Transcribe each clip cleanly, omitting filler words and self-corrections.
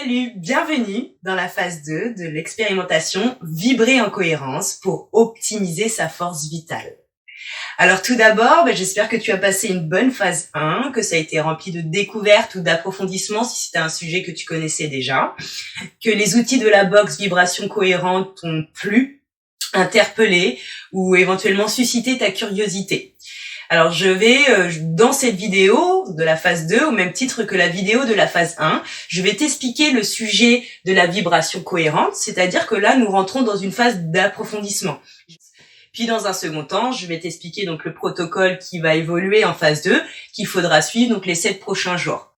Salut, bienvenue dans la phase 2 de l'expérimentation Vibrer en cohérence pour optimiser sa force vitale. Alors tout d'abord, j'espère que tu as passé une bonne phase 1, que ça a été rempli de découvertes ou d'approfondissements si c'était un sujet que tu connaissais déjà, que les outils de la box vibration cohérente t'ont plu, interpellé ou éventuellement suscité ta curiosité. Alors je vais, dans cette vidéo de la phase 2, au même titre que la vidéo de la phase 1, je vais t'expliquer le sujet de la vibration cohérente, c'est-à-dire que là, nous rentrons dans une phase d'approfondissement. Puis dans un second temps, je vais t'expliquer donc le protocole qui va évoluer en phase 2, qu'il faudra suivre donc les 7 prochains jours.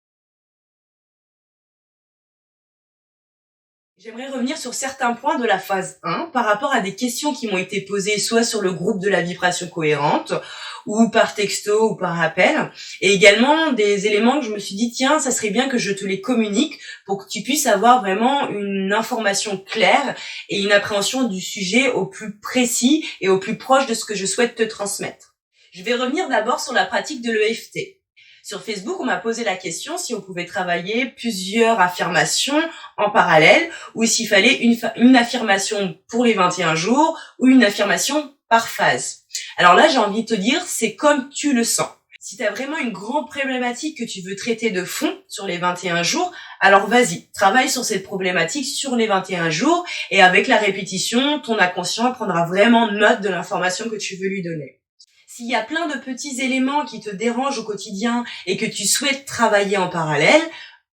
J'aimerais revenir sur certains points de la phase 1 par rapport à des questions qui m'ont été posées soit sur le groupe de la vibration cohérente ou par texto ou par appel, et également des éléments que je me suis dit tiens, ça serait bien que je te les communique pour que tu puisses avoir vraiment une information claire et une appréhension du sujet au plus précis et au plus proche de ce que je souhaite te transmettre. Je vais revenir d'abord sur la pratique de l'EFT. Sur Facebook, on m'a posé la question si on pouvait travailler plusieurs affirmations en parallèle ou s'il fallait une affirmation pour les 21 jours ou une affirmation par phase. Alors là, j'ai envie de te dire, c'est comme tu le sens. Si tu as vraiment une grande problématique que tu veux traiter de fond sur les 21 jours, alors vas-y, travaille sur cette problématique sur les 21 jours et avec la répétition, ton inconscient prendra vraiment note de l'information que tu veux lui donner. S'il y a plein de petits éléments qui te dérangent au quotidien et que tu souhaites travailler en parallèle,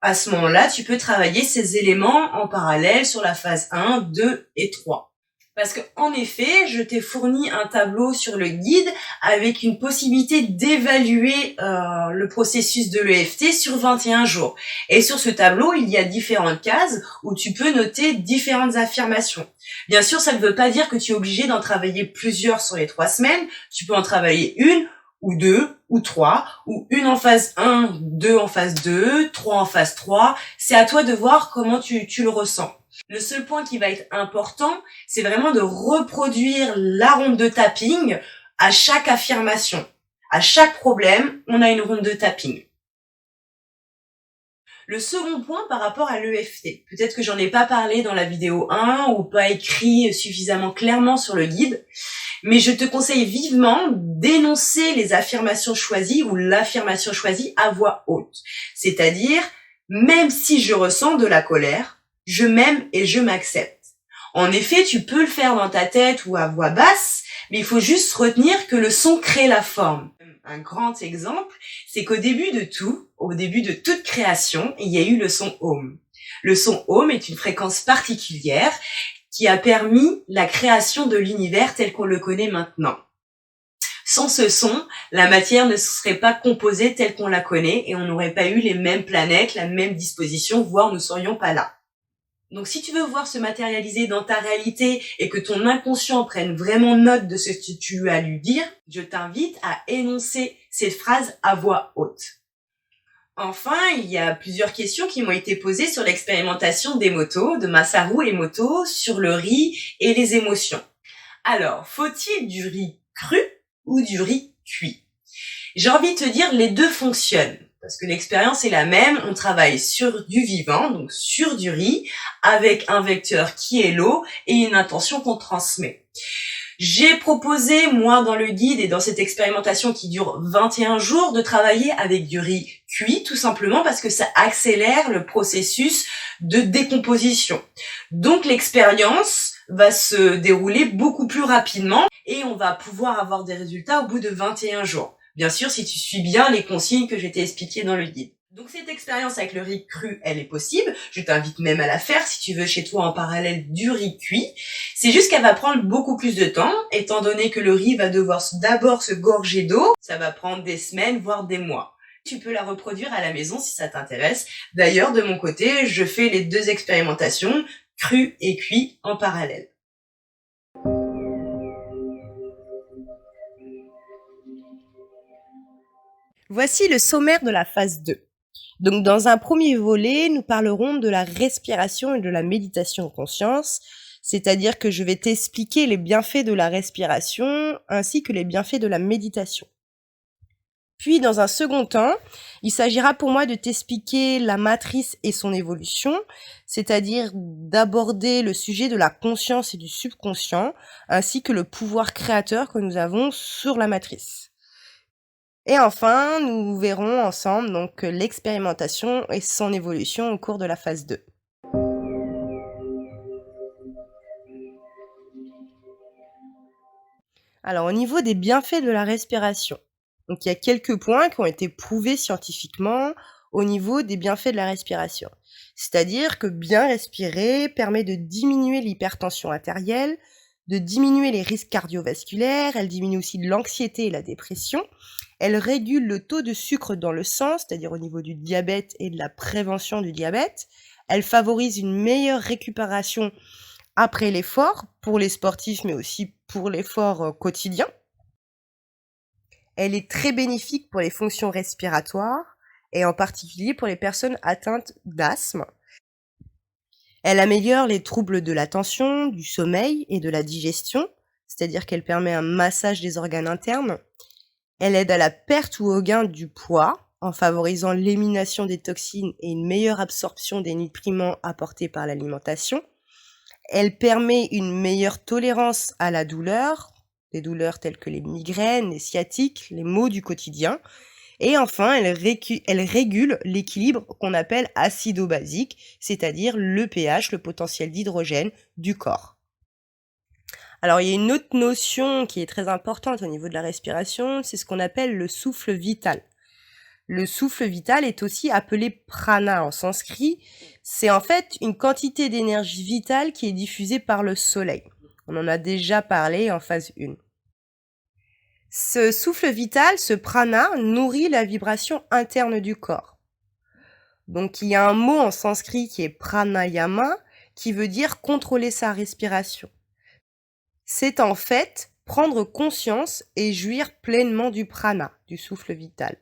à ce moment-là, tu peux travailler ces éléments en parallèle sur la phase 1, 2 et 3. Parce que, en effet, je t'ai fourni un tableau sur le guide avec une possibilité d'évaluer le processus de l'EFT sur 21 jours. Et sur ce tableau, il y a différentes cases où tu peux noter différentes affirmations. Bien sûr, ça ne veut pas dire que tu es obligé d'en travailler plusieurs sur les 3 semaines. Tu peux en travailler une ou deux ou trois, ou une en phase 1, deux en phase 2, 3 en phase 3. C'est à toi de voir comment tu le ressens. Le seul point qui va être important, c'est vraiment de reproduire la ronde de tapping à chaque affirmation. À chaque problème, on a une ronde de tapping. Le second point par rapport à l'EFT, peut-être que j'en ai pas parlé dans la vidéo 1 ou pas écrit suffisamment clairement sur le guide, mais je te conseille vivement d'énoncer les affirmations choisies ou l'affirmation choisie à voix haute. C'est-à-dire, même si je ressens de la colère, je m'aime et je m'accepte. En effet, tu peux le faire dans ta tête ou à voix basse, mais il faut juste retenir que le son crée la forme. Un grand exemple, c'est qu'au début de toute création, il y a eu le son Om. Le son Om est une fréquence particulière qui a permis la création de l'univers tel qu'on le connaît maintenant. Sans ce son, la matière ne serait pas composée telle qu'on la connaît et on n'aurait pas eu les mêmes planètes, la même disposition, voire nous ne serions pas là. Donc si tu veux voir se matérialiser dans ta réalité et que ton inconscient prenne vraiment note de ce que tu as à lui dire, je t'invite à énoncer cette phrase à voix haute. Enfin, il y a plusieurs questions qui m'ont été posées sur l'expérimentation d'Emoto, de Masaru Emoto, sur le riz et les émotions. Alors, faut-il du riz cru ou du riz cuit? J'ai envie de te dire, les deux fonctionnent. Parce que l'expérience est la même, on travaille sur du vivant, donc sur du riz, avec un vecteur qui est l'eau et une intention qu'on transmet. J'ai proposé, moi, dans le guide et dans cette expérimentation qui dure 21 jours, de travailler avec du riz cuit, tout simplement parce que ça accélère le processus de décomposition. Donc l'expérience va se dérouler beaucoup plus rapidement et on va pouvoir avoir des résultats au bout de 21 jours. Bien sûr, si tu suis bien les consignes que je t'ai expliquées dans le guide. Donc cette expérience avec le riz cru, elle est possible. Je t'invite même à la faire si tu veux chez toi en parallèle du riz cuit. C'est juste qu'elle va prendre beaucoup plus de temps, étant donné que le riz va devoir d'abord se gorger d'eau. Ça va prendre des semaines, voire des mois. Tu peux la reproduire à la maison si ça t'intéresse. D'ailleurs, de mon côté, je fais les deux expérimentations, cru et cuit, en parallèle. Voici le sommaire de la phase 2. Donc, dans un premier volet, nous parlerons de la respiration et de la méditation en conscience, c'est-à-dire que je vais t'expliquer les bienfaits de la respiration ainsi que les bienfaits de la méditation. Puis, dans un second temps, il s'agira pour moi de t'expliquer la matrice et son évolution, c'est-à-dire d'aborder le sujet de la conscience et du subconscient, ainsi que le pouvoir créateur que nous avons sur la matrice. Et enfin, nous verrons ensemble donc l'expérimentation et son évolution au cours de la phase 2. Alors, au niveau des bienfaits de la respiration, donc il y a quelques points qui ont été prouvés scientifiquement au niveau des bienfaits de la respiration. C'est-à-dire que bien respirer permet de diminuer l'hypertension artérielle, de diminuer les risques cardiovasculaires, elle diminue aussi l'anxiété et la dépression, elle régule le taux de sucre dans le sang, c'est-à-dire au niveau du diabète et de la prévention du diabète, elle favorise une meilleure récupération après l'effort, pour les sportifs, mais aussi pour l'effort quotidien. Elle est très bénéfique pour les fonctions respiratoires, et en particulier pour les personnes atteintes d'asthme. Elle améliore les troubles de l'attention, du sommeil et de la digestion, c'est-à-dire qu'elle permet un massage des organes internes. Elle aide à la perte ou au gain du poids, en favorisant l'élimination des toxines et une meilleure absorption des nutriments apportés par l'alimentation. Elle permet une meilleure tolérance à la douleur, des douleurs telles que les migraines, les sciatiques, les maux du quotidien. Et enfin, elle régule l'équilibre qu'on appelle acido-basique, c'est-à-dire le pH, le potentiel d'hydrogène du corps. Alors, il y a une autre notion qui est très importante au niveau de la respiration, c'est ce qu'on appelle le souffle vital. Le souffle vital est aussi appelé prana en sanskrit. C'est en fait une quantité d'énergie vitale qui est diffusée par le soleil. On en a déjà parlé en phase 1. Ce souffle vital, ce prana, nourrit la vibration interne du corps. Donc il y a un mot en sanskrit qui est pranayama, qui veut dire contrôler sa respiration. C'est en fait prendre conscience et jouir pleinement du prana, du souffle vital.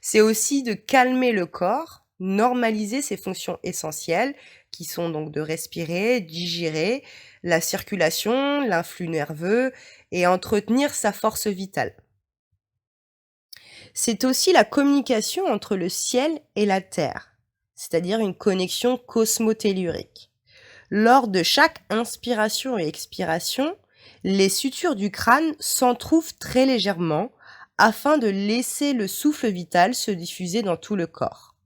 C'est aussi de calmer le corps, normaliser ses fonctions essentielles, qui sont donc de respirer, digérer, la circulation, l'influx nerveux et entretenir sa force vitale. C'est aussi la communication entre le ciel et la terre, c'est-à-dire une connexion cosmotellurique. Lors de chaque inspiration et expiration, les sutures du crâne s'entrouvent très légèrement afin de laisser le souffle vital se diffuser dans tout le corps.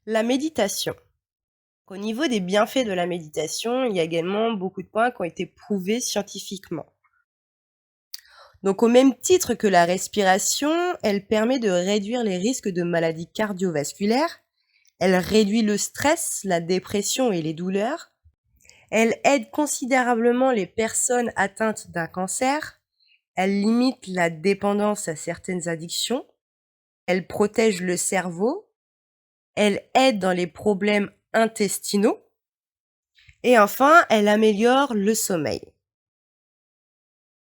La méditation. Au niveau des bienfaits de la méditation, il y a également beaucoup de points qui ont été prouvés scientifiquement. Donc au même titre que la respiration, elle permet de réduire les risques de maladies cardiovasculaires, elle réduit le stress, la dépression et les douleurs, elle aide considérablement les personnes atteintes d'un cancer, elle limite la dépendance à certaines addictions, elle protège le cerveau, elle aide dans les problèmes intestinaux et enfin, elle améliore le sommeil.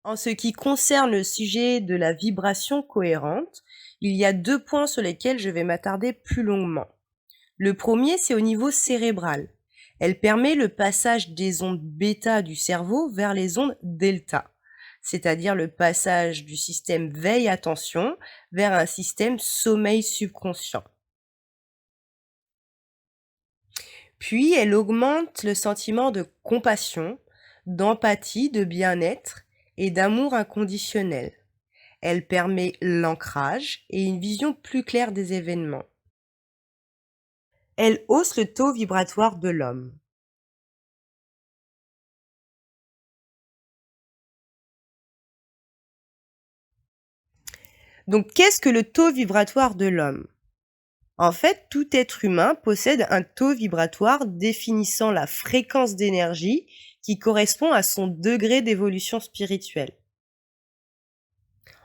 En ce qui concerne le sujet de la vibration cohérente, il y a 2 points sur lesquels je vais m'attarder plus longuement. Le premier, c'est au niveau cérébral. Elle permet le passage des ondes bêta du cerveau vers les ondes delta, c'est-à-dire le passage du système veille-attention vers un système sommeil subconscient. Puis, elle augmente le sentiment de compassion, d'empathie, de bien-être et d'amour inconditionnel. Elle permet l'ancrage et une vision plus claire des événements. Elle hausse le taux vibratoire de l'homme. Donc, qu'est-ce que le taux vibratoire de l'homme? En fait, tout être humain possède un taux vibratoire définissant la fréquence d'énergie qui correspond à son degré d'évolution spirituelle.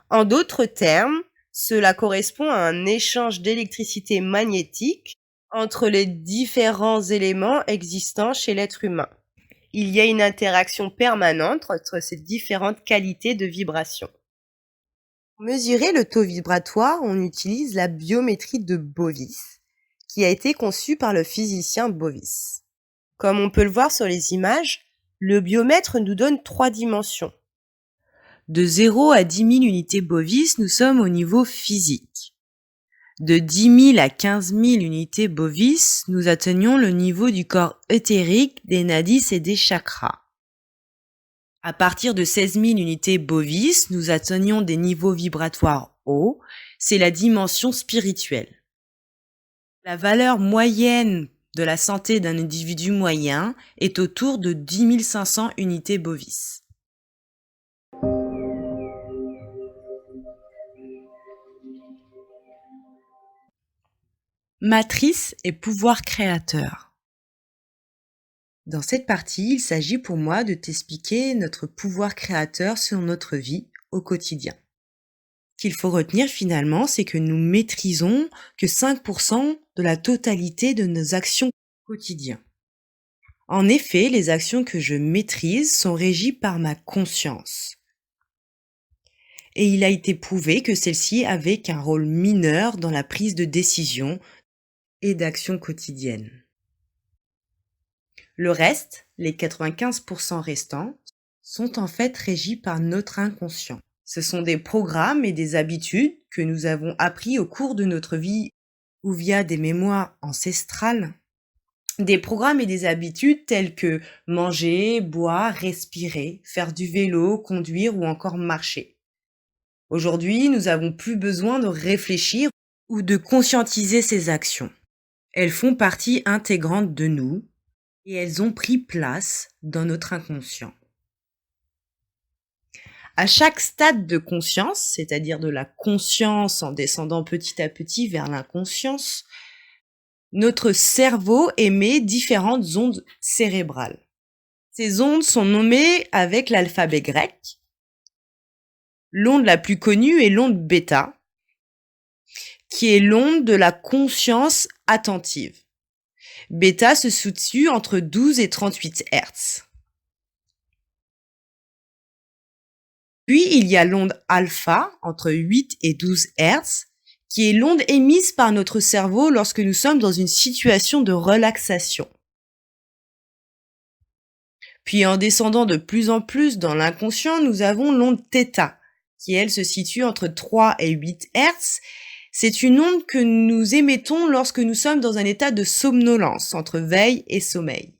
En d'autres termes, cela correspond à un échange d'électricité magnétique entre les différents éléments existants chez l'être humain. Il y a une interaction permanente entre ces différentes qualités de vibration. Pour mesurer le taux vibratoire, on utilise la biométrie de Bovis, qui a été conçue par le physicien Bovis. Comme on peut le voir sur les images, le biomètre nous donne 3 dimensions. De 0 à 10 000 unités bovis, nous sommes au niveau physique. De 10 000 à 15 000 unités bovis, nous atteignons le niveau du corps éthérique, des nadis et des chakras. À partir de 16 000 unités bovis, nous atteignons des niveaux vibratoires hauts, c'est la dimension spirituelle. La valeur moyenne de la santé d'un individu moyen est autour de 10 500 unités bovis. Matrice et pouvoir créateur. Dans cette partie, il s'agit pour moi de t'expliquer notre pouvoir créateur sur notre vie au quotidien. Ce qu'il faut retenir finalement, c'est que nous maîtrisons que 5% de la totalité de nos actions quotidiennes. En effet, les actions que je maîtrise sont régies par ma conscience. Et il a été prouvé que celle-ci avait un rôle mineur dans la prise de décision et d'action quotidienne. Le reste, les 95% restants, sont en fait régis par notre inconscient. Ce sont des programmes et des habitudes que nous avons appris au cours de notre vie ou via des mémoires ancestrales. Des programmes et des habitudes tels que manger, boire, respirer, faire du vélo, conduire ou encore marcher. Aujourd'hui, nous n'avons plus besoin de réfléchir ou de conscientiser ces actions. Elles font partie intégrante de nous et elles ont pris place dans notre inconscient. À chaque stade de conscience, c'est-à-dire de la conscience en descendant petit à petit vers l'inconscience, notre cerveau émet différentes ondes cérébrales. Ces ondes sont nommées avec l'alphabet grec. L'onde la plus connue est l'onde bêta, qui est l'onde de la conscience attentive. Bêta se situe entre 12 et 38 Hz. Puis il y a l'onde alpha, entre 8 et 12 Hz, qui est l'onde émise par notre cerveau lorsque nous sommes dans une situation de relaxation. Puis en descendant de plus en plus dans l'inconscient, nous avons l'onde θ, qui elle se situe entre 3 et 8 Hz. C'est une onde que nous émettons lorsque nous sommes dans un état de somnolence, entre veille et sommeil.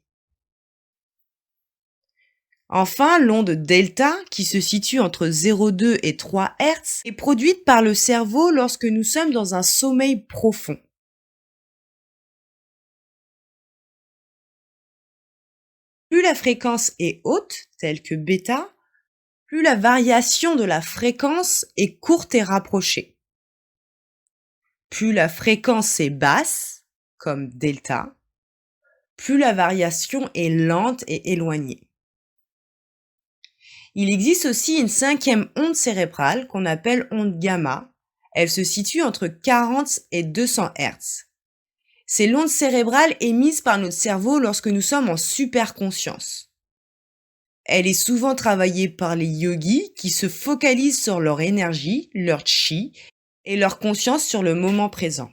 Enfin, l'onde delta, qui se situe entre 0,2 et 3 Hz, est produite par le cerveau lorsque nous sommes dans un sommeil profond. Plus la fréquence est haute, telle que bêta, plus la variation de la fréquence est courte et rapprochée. Plus la fréquence est basse, comme delta, plus la variation est lente et éloignée. Il existe aussi une cinquième onde cérébrale qu'on appelle onde gamma. Elle se situe entre 40 et 200 Hz. C'est l'onde cérébrale émise par notre cerveau lorsque nous sommes en superconscience. Elle est souvent travaillée par les yogis qui se focalisent sur leur énergie, leur chi, et leur conscience sur le moment présent.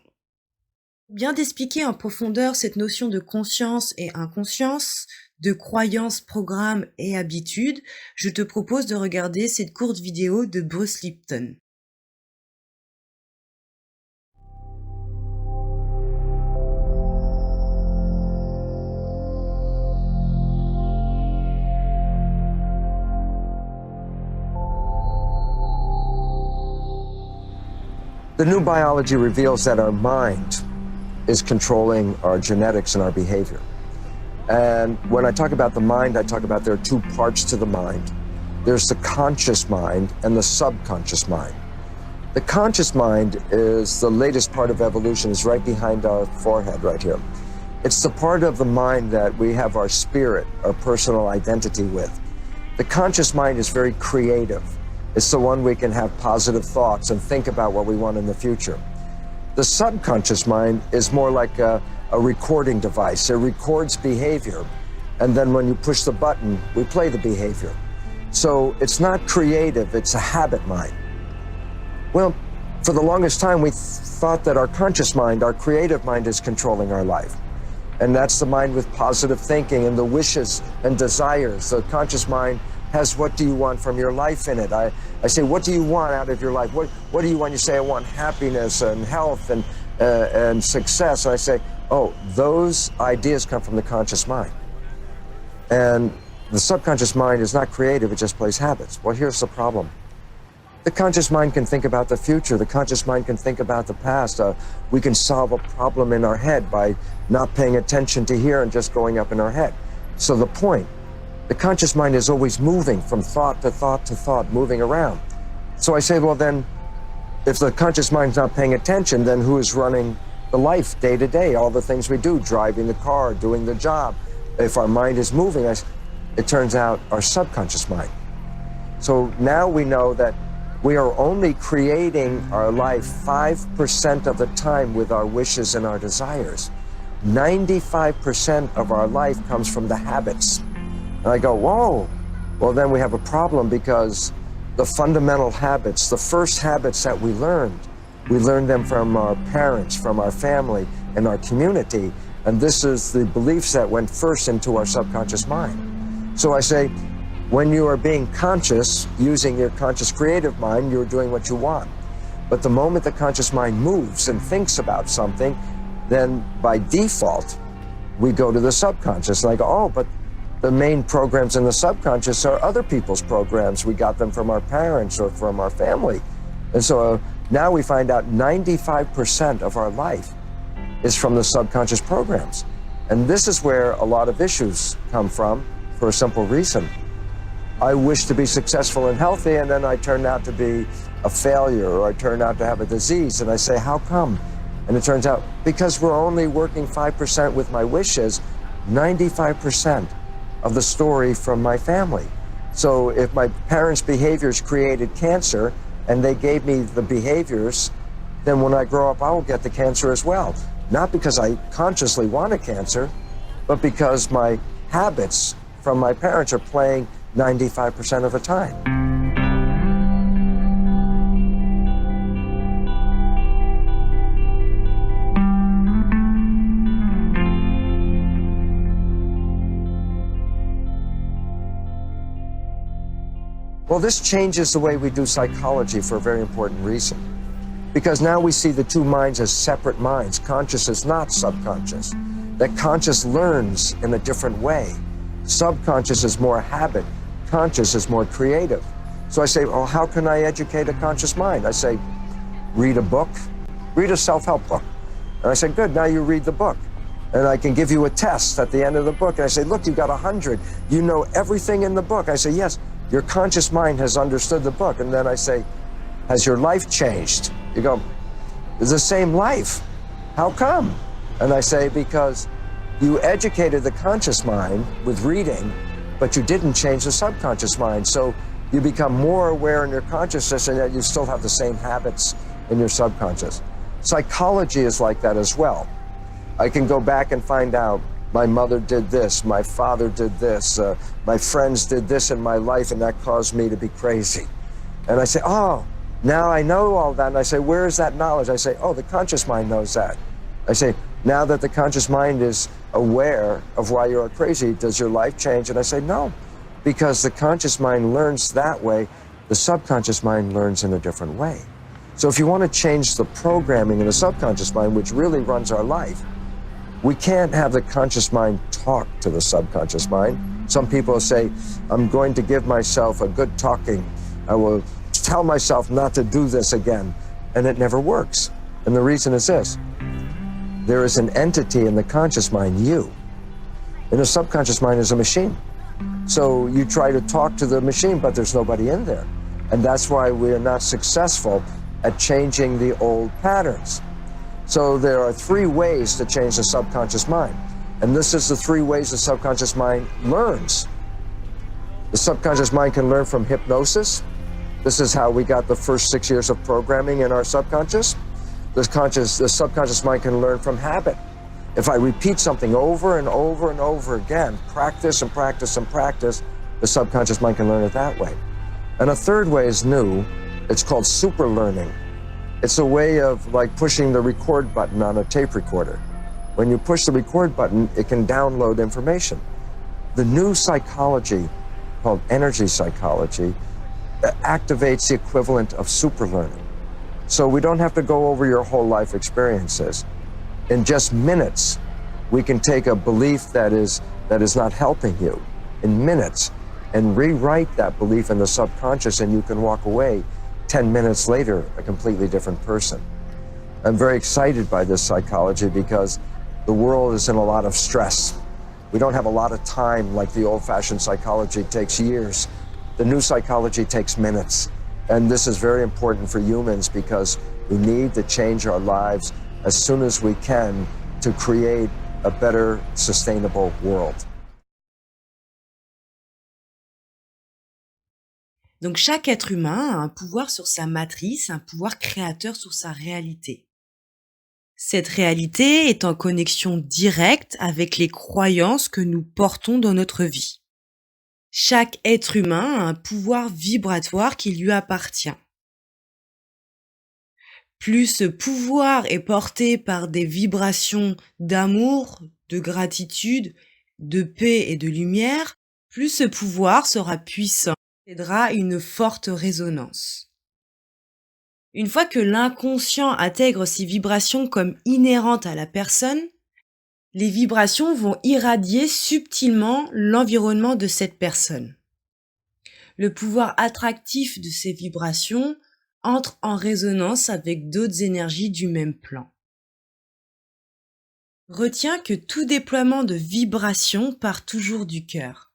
Bien d'expliquer en profondeur cette notion de conscience et inconscience, de croyances, programmes et habitudes, je te propose de regarder cette courte vidéo de Bruce Lipton. The new biology reveals that our mind is controlling our genetics and our behavior. And when I talk about the mind, I talk about there are two parts to the mind. There's the conscious mind and the subconscious mind. The conscious mind is the latest part of evolution. It's right behind our forehead right here. It's the part of the mind that we have our spirit, our personal identity with. The conscious mind is very creative. It's the one we can have positive thoughts and think about what we want in the future. The subconscious mind is more like a recording device. It records behavior, and then when you push the button, we play the behavior. So it's not creative, it's a habit mind. Well, for the longest time, we thought that our conscious mind, our creative mind, is controlling our life. And that's the mind with positive thinking and the wishes and desires. The conscious mind has what do you want from your life in it. I say, what do you want out of your life? What do you want? You say, I want happiness and health and success. And I say, oh, those ideas come from the conscious mind. And the subconscious mind is not creative, it just plays habits. Well, here's the problem. The conscious mind can think about the future. The conscious mind can think about the past. We can solve a problem in our head by not paying attention to here and just going up in our head. So the point, the conscious mind is always moving from thought to thought to thought, moving around. So I say, well then, if the conscious mind's not paying attention, then who is running the life day to day, all the things we do, driving the car, doing the job? If our mind is moving, it turns out our subconscious mind. So now we know that we are only creating our life 5% of the time with our wishes and our desires. 95% of our life comes from the habits. And I go, whoa, well then we have a problem, because the fundamental habits, the first habits that we learned them from our parents, from our family, and our community. And this is the beliefs that went first into our subconscious mind. So I say, when you are being conscious, using your conscious creative mind, you're doing what you want. But the moment the conscious mind moves and thinks about something, then by default, we go to the subconscious. Like, oh, but the main programs in the subconscious are other people's programs. We got them from our parents or from our family. And so now we find out 95% of our life is from the subconscious programs. And this is where a lot of issues come from, for a simple reason. I wish to be successful and healthy, and then I turn out to be a failure, or I turn out to have a disease, and I say, how come? And it turns out, because we're only working 5% with my wishes, 95% of the story from my family. So if my parents' behaviors created cancer, and they gave me the behaviors, then when I grow up, I will get the cancer as well. Not because I consciously want a cancer, but because my habits from my parents are playing 95% of the time. Well, this changes the way we do psychology for a very important reason. Because now we see the two minds as separate minds. Conscious is not subconscious. That conscious learns in a different way. Subconscious is more habit. Conscious is more creative. So I say, well, how can I educate a conscious mind? I say, read a book, read a self-help book. And I say, good, now you read the book. And I can give you a test at the end of the book. And I say, look, you got 100. You know everything in the book. I say, yes, your conscious mind has understood the book. And then I say, has your life changed? You go, it's the same life. How come? And I say, because you educated the conscious mind with reading, but you didn't change the subconscious mind. So you become more aware in your consciousness, and yet you still have the same habits in your subconscious. Psychology is like that as well. I can go back and find out, my mother did this, my father did this, my friends did this in my life, and that caused me to be crazy. And I say, oh, now I know all that. And I say, where is that knowledge? I say, oh, the conscious mind knows that. I say, now that the conscious mind is aware of why you're crazy, does your life change? And I say, no, because the conscious mind learns that way, the subconscious mind learns in a different way. So if you want to change the programming in the subconscious mind, which really runs our life, we can't have the conscious mind talk to the subconscious mind. Some people say, I'm going to give myself a good talking. I will tell myself not to do this again. And it never works. And the reason is this. There is an entity in the conscious mind, you. And the subconscious mind is a machine. So you try to talk to the machine, but there's nobody in there. And that's why we are not successful at changing the old patterns. So there are 3 ways to change the subconscious mind. And this is the 3 ways the subconscious mind learns. The subconscious mind can learn from hypnosis. This is how we got the first 6 years of programming in our subconscious. The subconscious mind can learn from habit. If I repeat something over and over and over again, practice and practice and practice, the subconscious mind can learn it that way. And a 3rd way is new. It's called super learning. It's a way of like pushing the record button on a tape recorder. When you push the record button, it can download information. The new psychology called energy psychology, that activates the equivalent of superlearning. So we don't have to go over your whole life experiences. In just minutes, we can take a belief that is not helping you in minutes and rewrite that belief in the subconscious, and you can walk away 10 minutes later a completely different person. I'm very excited by this psychology because the world is in a lot of stress. We don't have a lot of time like the old-fashioned psychology takes years. The new psychology takes minutes. And this is very important for humans because we need to change our lives as soon as we can to create a better, sustainable world. Donc chaque être humain a un pouvoir sur sa matrice, un pouvoir créateur sur sa réalité. Cette réalité est en connexion directe avec les croyances que nous portons dans notre vie. Chaque être humain a un pouvoir vibratoire qui lui appartient. Plus ce pouvoir est porté par des vibrations d'amour, de gratitude, de paix et de lumière, plus ce pouvoir sera puissant et aidera une forte résonance. Une fois que l'inconscient intègre ces vibrations comme inhérentes à la personne, les vibrations vont irradier subtilement l'environnement de cette personne. Le pouvoir attractif de ces vibrations entre en résonance avec d'autres énergies du même plan. Retiens que tout déploiement de vibrations part toujours du cœur.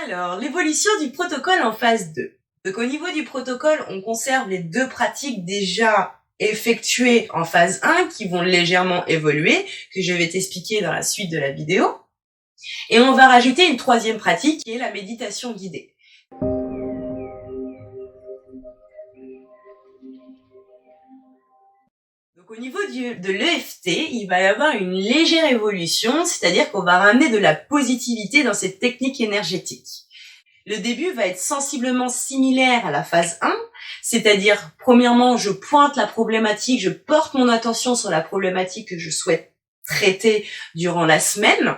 Alors, l'évolution du protocole en phase 2. Donc au niveau du protocole, on conserve les 2 pratiques déjà effectuées en phase 1 qui vont légèrement évoluer, que je vais t'expliquer dans la suite de la vidéo. Et on va rajouter une 3e pratique qui est la méditation guidée. Donc au niveau de l'EFT, il va y avoir une légère évolution, c'est-à-dire qu'on va ramener de la positivité dans cette technique énergétique. Le début va être sensiblement similaire à la phase 1, c'est-à-dire, premièrement, je pointe la problématique, je porte mon attention sur la problématique que je souhaite traiter durant la semaine.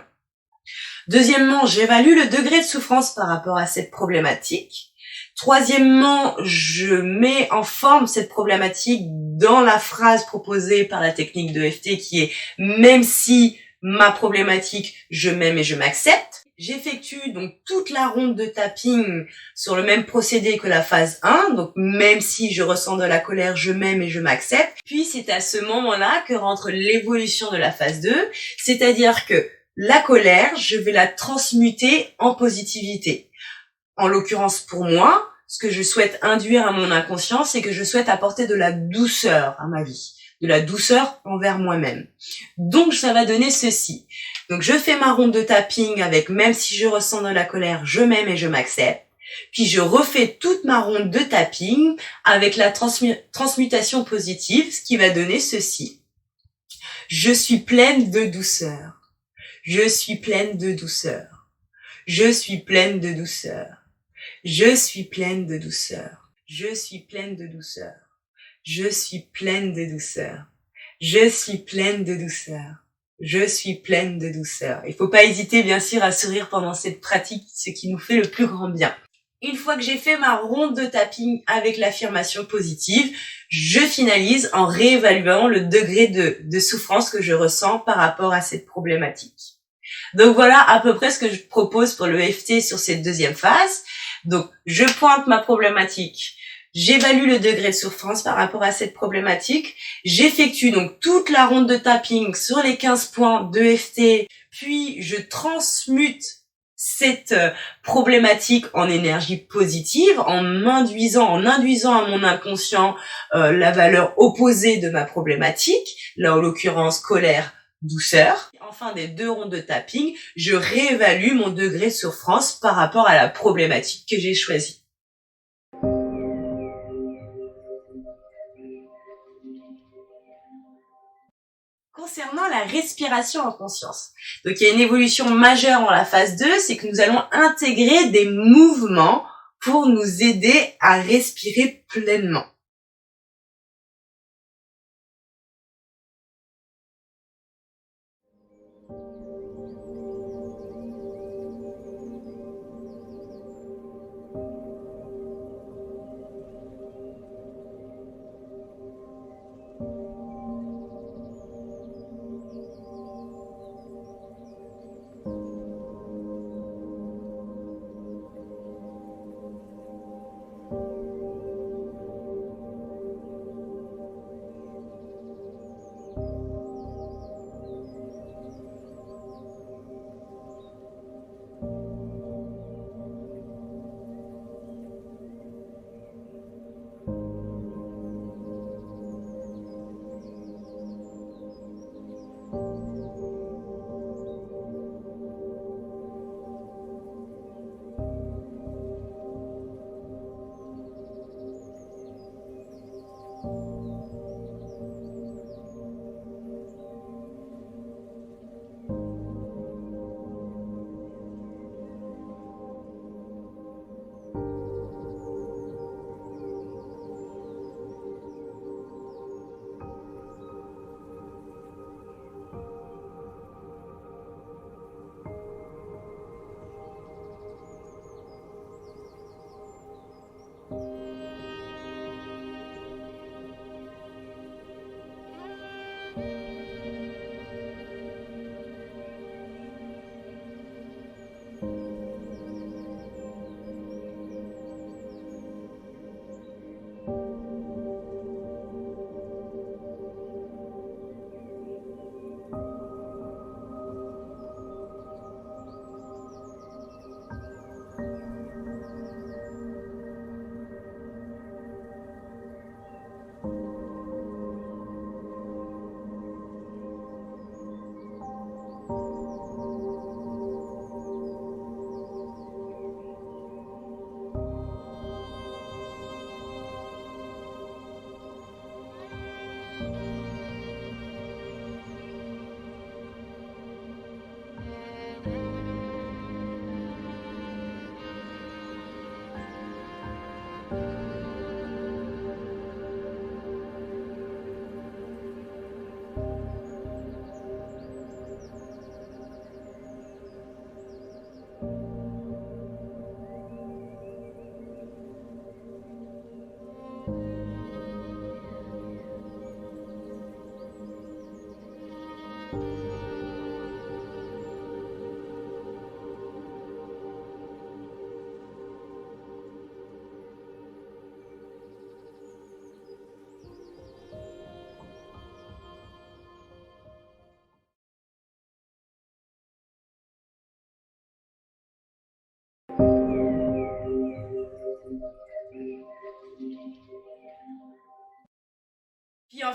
Deuxièmement, j'évalue le degré de souffrance par rapport à cette problématique. Troisièmement, je mets en forme cette problématique dans la phrase proposée par la technique de EFT qui est « même si ma problématique, je m'aime et je m'accepte ». J'effectue donc toute la ronde de tapping sur le même procédé que la phase 1, donc même si je ressens de la colère, je m'aime et je m'accepte. Puis c'est à ce moment-là que rentre l'évolution de la phase 2, c'est-à-dire que la colère, je vais la transmuter en positivité. En l'occurrence pour moi, ce que je souhaite induire à mon inconscient, c'est que je souhaite apporter de la douceur à ma vie, de la douceur envers moi-même. Donc ça va donner ceci. Donc je fais ma ronde de tapping avec même si je ressens de la colère, je m'aime et je m'accepte. Puis je refais toute ma ronde de tapping avec la transmutation positive, ce qui va donner ceci. Je suis pleine de douceur. Je suis pleine de douceur. Je suis pleine de douceur. Je suis pleine de douceur. Je suis pleine de douceur. Je suis pleine de douceur. Je suis pleine de douceur. Je suis pleine de douceur. Il faut pas hésiter, bien sûr, à sourire pendant cette pratique, ce qui nous fait le plus grand bien. Une fois que j'ai fait ma ronde de tapping avec l'affirmation positive, je finalise en réévaluant le degré de souffrance que je ressens par rapport à cette problématique. Donc voilà à peu près ce que je propose pour le EFT sur cette 2e phase. Donc, je pointe ma problématique. J'évalue le degré de souffrance par rapport à cette problématique. J'effectue donc toute la ronde de tapping sur les 15 points d'EFT. Puis, je transmute cette problématique en énergie positive en induisant à mon inconscient la valeur opposée de ma problématique. Là, en l'occurrence, colère, douceur. En fin des 2 rondes de tapping, je réévalue mon degré de souffrance par rapport à la problématique que j'ai choisie. Concernant la respiration en conscience. Donc il y a une évolution majeure en la phase 2, c'est que nous allons intégrer des mouvements pour nous aider à respirer pleinement.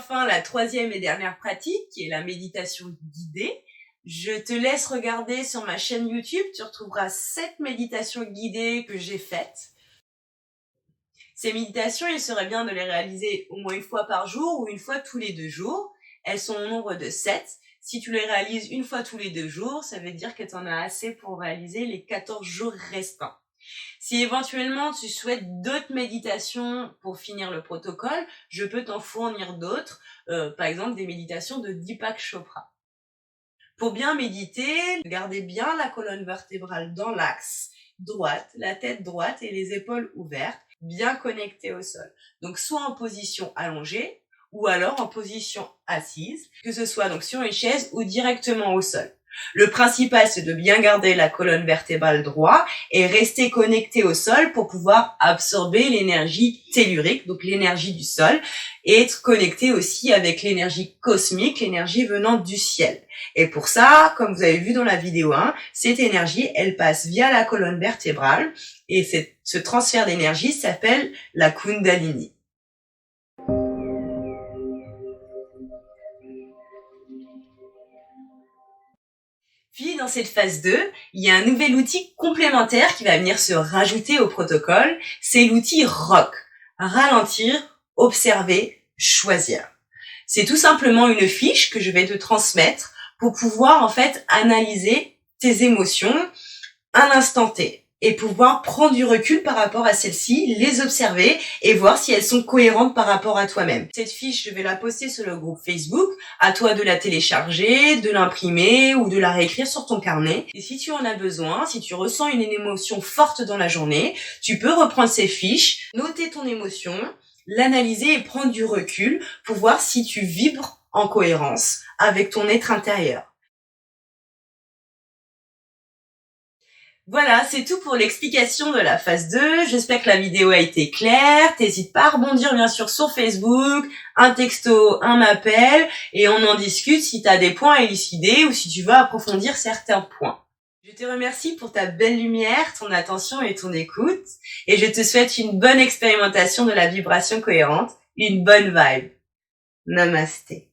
enfin la troisième et dernière pratique, qui est la méditation guidée. Je te laisse regarder sur ma chaîne YouTube, tu retrouveras 7 méditations guidées que j'ai faites. Ces méditations, il serait bien de les réaliser au moins une fois par jour ou une fois tous les 2 jours. Elles sont au nombre de 7. Si tu les réalises une fois tous les 2 jours, ça veut dire que tu en as assez pour réaliser les 14 jours restants. Si éventuellement tu souhaites d'autres méditations pour finir le protocole, je peux t'en fournir d'autres, par exemple des méditations de Deepak Chopra. Pour bien méditer, gardez bien la colonne vertébrale dans l'axe, droite, la tête droite et les épaules ouvertes, bien connectées au sol. Donc soit en position allongée ou alors en position assise, que ce soit donc sur une chaise ou directement au sol. Le principal, c'est de bien garder la colonne vertébrale droite et rester connecté au sol pour pouvoir absorber l'énergie tellurique, donc l'énergie du sol, et être connecté aussi avec l'énergie cosmique, l'énergie venant du ciel. Et pour ça, comme vous avez vu dans la vidéo 1, cette énergie, elle passe via la colonne vertébrale et ce transfert d'énergie s'appelle la Kundalini. Puis dans cette phase 2, il y a un nouvel outil complémentaire qui va venir se rajouter au protocole, c'est l'outil ROC, ralentir, observer, choisir. C'est tout simplement une fiche que je vais te transmettre pour pouvoir en fait analyser tes émotions à l'instant T et pouvoir prendre du recul par rapport à celles-ci, les observer et voir si elles sont cohérentes par rapport à toi-même. Cette fiche, je vais la poster sur le groupe Facebook. À toi de la télécharger, de l'imprimer ou de la réécrire sur ton carnet. Et si tu en as besoin, si tu ressens une émotion forte dans la journée, tu peux reprendre ces fiches, noter ton émotion, l'analyser et prendre du recul pour voir si tu vibres en cohérence avec ton être intérieur. Voilà, c'est tout pour l'explication de la phase 2. J'espère que la vidéo a été claire. T'hésites pas à rebondir bien sûr sur Facebook, un texto, un appel, et on en discute si tu as des points à élucider ou si tu veux approfondir certains points. Je te remercie pour ta belle lumière, ton attention et ton écoute, et je te souhaite une bonne expérimentation de la vibration cohérente, une bonne vibe. Namasté.